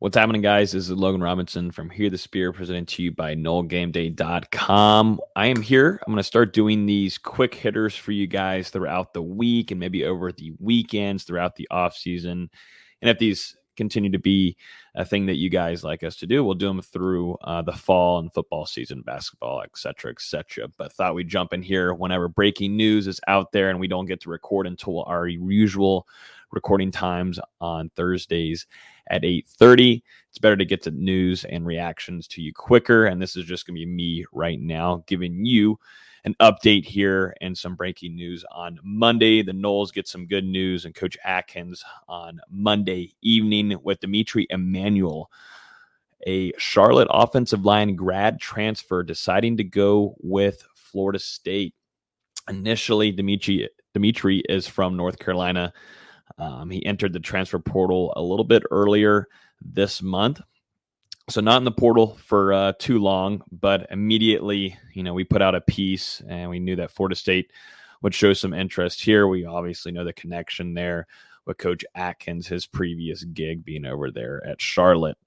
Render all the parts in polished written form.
What's happening, guys? This is Logan Robinson from Hear the Spear, presented to you by NoleGameDay.com. I am here. I'm going to start doing these quick hitters for you guys throughout the week and maybe over the weekends throughout the off season. And if these continue to be a thing that you guys like us to do, we'll do them through the fall and football season, basketball, et cetera, et cetera. But thought we'd jump in here whenever breaking news is out there and we don't get to record until our usual recording times on Thursdays at 8:30. It's better to get to news and reactions to you quicker. And this is just going to be me right now giving you an update here and some breaking news on Monday. The Noles get some good news, and Coach Atkins on Monday evening with D'Mitri Emmanuel, a Charlotte offensive line grad transfer, deciding to go with Florida State. Initially, D'Mitri is from North Carolina. He entered the transfer portal a little bit earlier this month. So not in the portal for too long, but immediately, we put out a piece and we knew that Florida State would show some interest here. We obviously know the connection there with Coach Atkins, his previous gig being over there at Charlotte.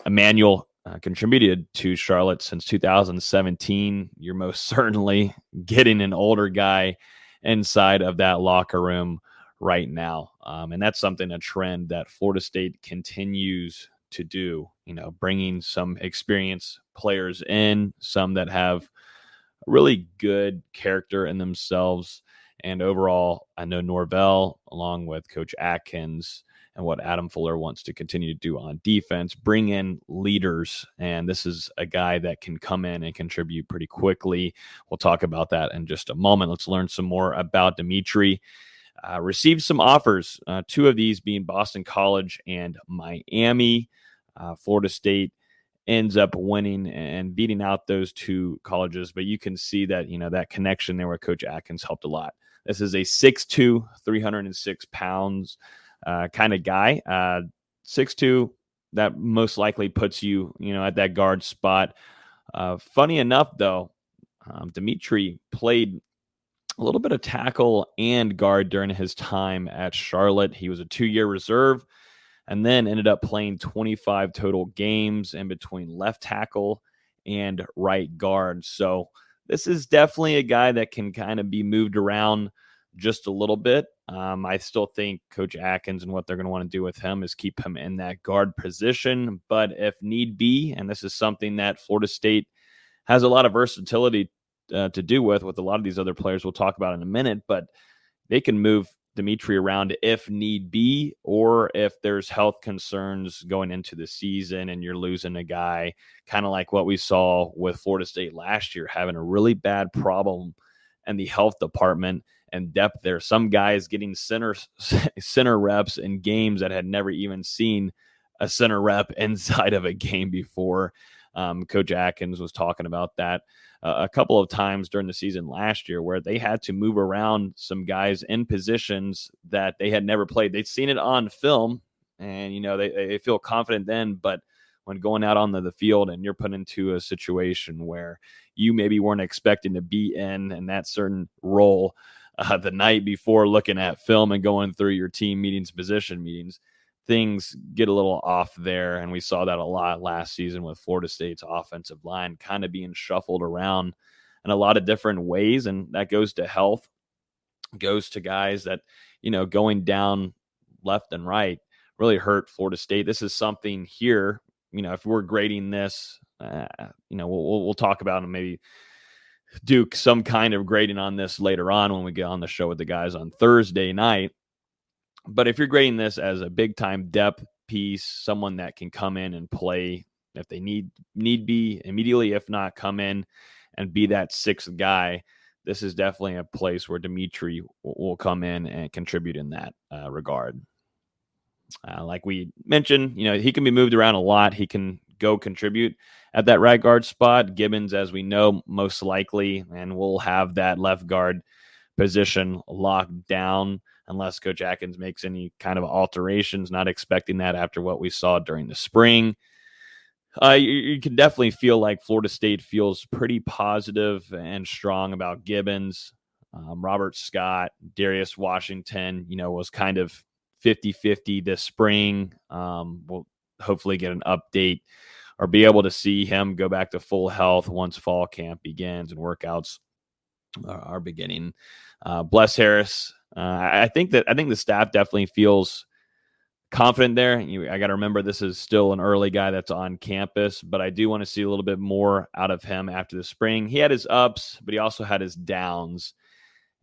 Emmanuel contributed to Charlotte since 2017. You're most certainly getting an older guy inside of that locker room right now. And that's a trend that Florida State continues to do, bringing some experienced players in, some that have really good character in themselves. And overall, I know Norvell, along with Coach Atkins and what Adam Fuller wants to continue to do on defense, bring in leaders. And this is a guy that can come in and contribute pretty quickly. We'll talk about that in just a moment. Let's learn some more about D'Mitri. Received some offers, two of these being Boston College and Miami. Florida State ends up winning and beating out those two colleges, but you can see that, that connection there with Coach Atkins helped a lot. This is a 6'2", 306 pounds kind of guy. 6'2", that most likely puts you, at that guard spot. Funny enough, though, D'Mitri played a little bit of tackle and guard during his time at Charlotte. He was a 2-year reserve and then ended up playing 25 total games in between left tackle and right guard. So this is definitely a guy that can kind of be moved around just a little bit. I still think Coach Atkins and what they're going to want to do with him is keep him in that guard position. But if need be, and this is something that Florida State has a lot of versatility to do with a lot of these other players we'll talk about in a minute, but they can move D'Mitri around if need be, or if there's health concerns going into the season and you're losing a guy, kind of like what we saw with Florida State last year, having a really bad problem in the health department and depth there. Some guys getting center reps in games that had never even seen a center rep inside of a game before. Coach Atkins was talking about that a couple of times during the season last year, where they had to move around some guys in positions that they had never played. They'd seen it on film, and they feel confident then, but when going out on the field and you're put into a situation where you maybe weren't expecting to be in that certain role the night before, looking at film and going through your team meetings, position meetings, things get a little off there. And we saw that a lot last season with Florida State's offensive line kind of being shuffled around in a lot of different ways. And that goes to health, goes to guys that, going down left and right really hurt Florida State. This is something here, if we're grading this, we'll talk about and maybe do some kind of grading on this later on when we get on the show with the guys on Thursday night. But if you're grading this as a big-time depth piece, someone that can come in and play if they need be immediately, if not come in and be that sixth guy, this is definitely a place where D'Mitri will come in and contribute in that regard. Like we mentioned, he can be moved around a lot. He can go contribute at that right guard spot. Gibbons, as we know, most likely, and we'll have that left guard position locked down unless Coach Atkins makes any kind of alterations. Not expecting that after what we saw during the spring. You can definitely feel like Florida State feels pretty positive and strong about Gibbons. Robert Scott, Darius Washington, was kind of 50-50 this spring. We'll hopefully get an update or be able to see him go back to full health once fall camp begins and workouts are beginning. Bless Harris. I think the staff definitely feels confident there. I got to remember this is still an early guy that's on campus, but I do want to see a little bit more out of him after the spring. He had his ups, but he also had his downs.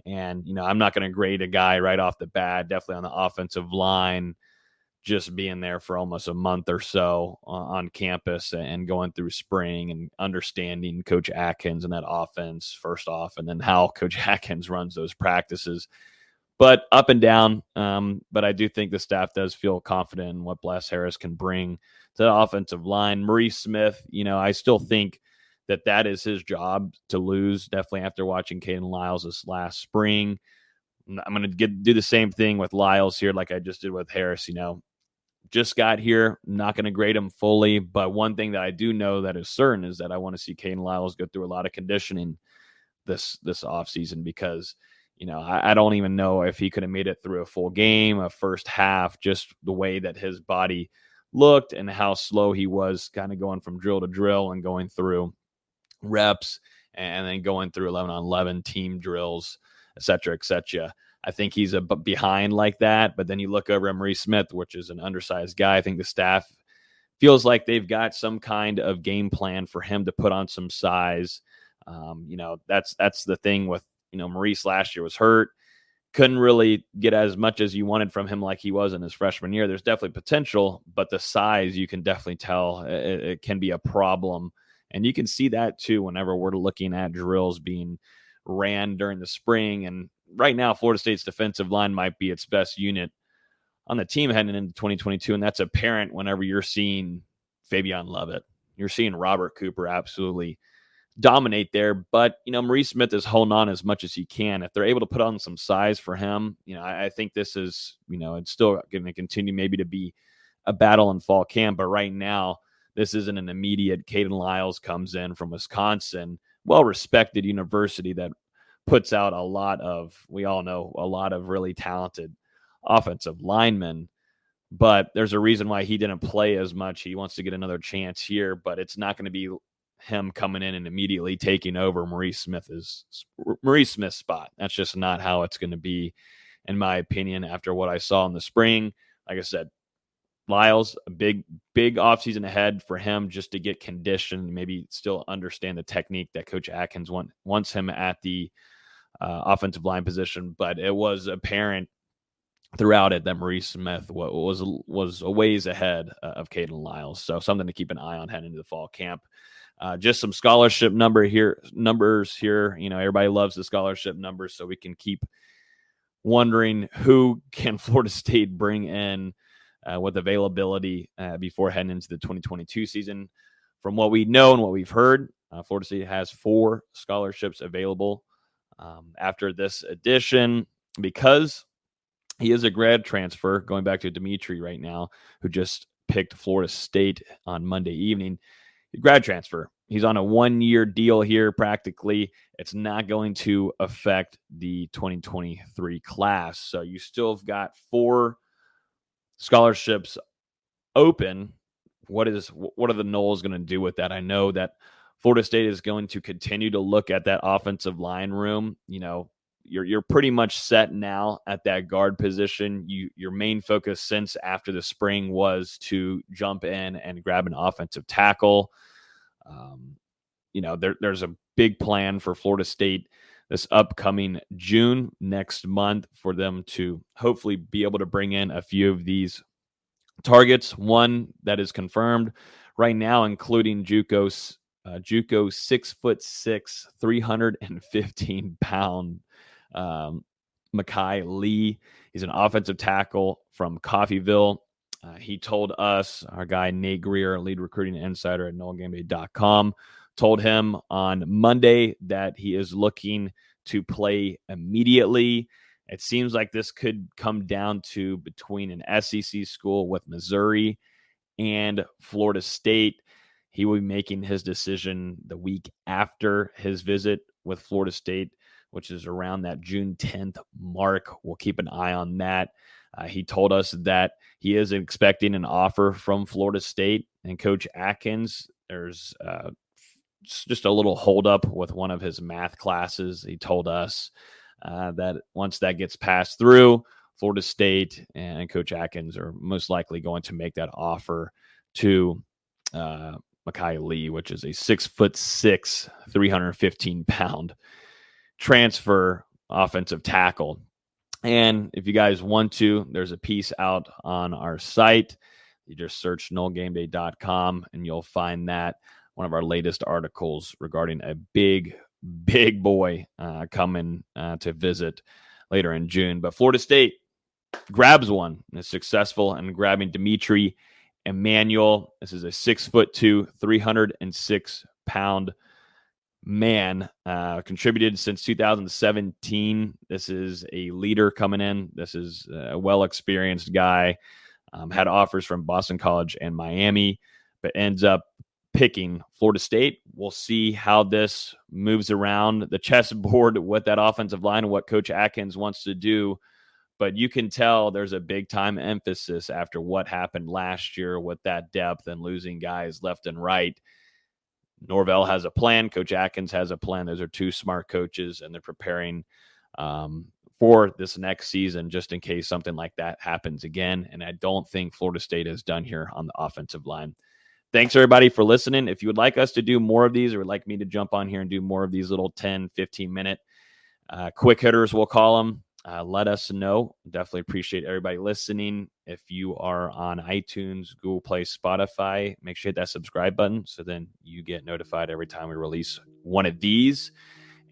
And, I'm not going to grade a guy right off the bat, definitely on the offensive line, just being there for almost a month or so on campus and going through spring and understanding Coach Atkins and that offense first off, and then how Coach Atkins runs those practices. But up and down. But I do think the staff does feel confident in what Bless Harris can bring to the offensive line. Maurice Smith, I still think that is his job to lose, definitely after watching Caden Lyles this last spring. I'm going to do the same thing with Lyles here like I just did with Harris. Just got here. I'm not going to grade him fully, but one thing that I do know that is certain is that I want to see Caden Lyles go through a lot of conditioning this offseason because I don't even know if he could have made it through a full game, a first half, just the way that his body looked and how slow he was kind of going from drill to drill and going through reps and then going through 11-on-11 team drills, et cetera, et cetera. I think he's a behind like that. But then you look over at Maurice Smith, which is an undersized guy. I think the staff feels like they've got some kind of game plan for him to put on some size. That's the thing with, Maurice last year was hurt. Couldn't really get as much as you wanted from him like he was in his freshman year. There's definitely potential, but the size, you can definitely tell it can be a problem. And you can see that too whenever we're looking at drills being ran during the spring. And right now, Florida State's defensive line might be its best unit on the team heading into 2022. And that's apparent whenever you're seeing Fabian Lovett. You're seeing Robert Cooper absolutely dominate there. But, Maurice Smith is holding on as much as he can. If they're able to put on some size for him, I think this is, it's still going to continue maybe to be a battle in fall camp. But right now, this isn't an immediate. Caden Lyles comes in from Wisconsin, well-respected university that puts out we all know, a lot of really talented offensive linemen. But there's a reason why he didn't play as much. He wants to get another chance here, but it's not going to be him coming in and immediately taking over Maurice Smith's spot. That's just not how it's going to be, in my opinion, after what I saw in the spring. Like I said, Lyles, a big offseason ahead for him just to get conditioned, maybe still understand the technique that Coach Atkins wants him at the offensive line position. But it was apparent throughout it that Maurice Smith was a ways ahead of Caden Lyles. So something to keep an eye on heading into the fall camp. Just some scholarship numbers here. Everybody loves the scholarship numbers, so we can keep wondering who can Florida State bring in with availability before heading into the 2022 season. From what we know and what we've heard, Florida State has 4 scholarships available after this edition because he is a grad transfer, going back to D'Mitri right now, who just picked Florida State on Monday evening. Grad transfer. He's on a 1-year deal here practically. It's not going to affect the 2023 class. So you still have got 4 scholarships open. What are the Noles going to do with that? I know that Florida State is going to continue to look at that offensive line room. You're pretty much set now at that guard position. Your main focus since after the spring was to jump in and grab an offensive tackle. There's a big plan for Florida State this upcoming June next month for them to hopefully be able to bring in a few of these targets. One that is confirmed right now, including JUCO 6'6", 315-pound Makai Lee. He's an offensive tackle from Coffeyville. He told us, our guy Nate Greer, lead recruiting insider at NoleGameDay.com, told him on Monday that he is looking to play immediately. It seems like this could come down to between an SEC school with Missouri and Florida State. He will be making his decision the week after his visit with Florida State, which is around that June 10th mark. We'll keep an eye on that. He told us that he is expecting an offer from Florida State, and Coach Atkins, there's just a little holdup with one of his math classes. He told us that once that gets passed through, Florida State and Coach Atkins are most likely going to make that offer to Mekhi Lee, which is a 6'6", 315-pound transfer offensive tackle. And if you guys want to, there's a piece out on our site. You just search NoleGameDay.com and you'll find that one of our latest articles regarding a big boy coming to visit later in June. But Florida State grabs one and is successful in grabbing D'Mitri Emmanuel. This is a 6'2", 306-pound man, contributed since 2017. This is a leader coming in. This is a well-experienced guy. Had offers from Boston College and Miami, but ends up picking Florida State. We'll see how this moves around the chessboard with that offensive line and what Coach Atkins wants to do. But you can tell there's a big-time emphasis after what happened last year with that depth and losing guys left and right. Norvell has a plan. Coach Atkins has a plan. Those are two smart coaches, and they're preparing for this next season just in case something like that happens again. And I don't think Florida State is done here on the offensive line. Thanks, everybody, for listening. If you would like us to do more of these or would like me to jump on here and do more of these little 10, 15-minute quick hitters, we'll call them, let us know. Definitely appreciate everybody listening. If you are on iTunes, Google Play, Spotify, make sure you hit that subscribe button so then you get notified every time we release one of these.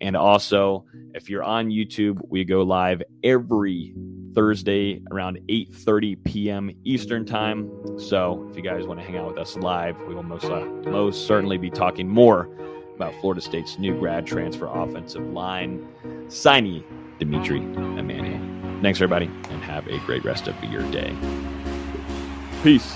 And also, if you're on YouTube, we go live every Thursday around 8:30 p.m. Eastern time. So if you guys want to hang out with us live, we will most certainly be talking more about Florida State's new grad transfer offensive line signee, D'Mitri Emmanuel. Thanks, everybody, and have a great rest of your day. Peace.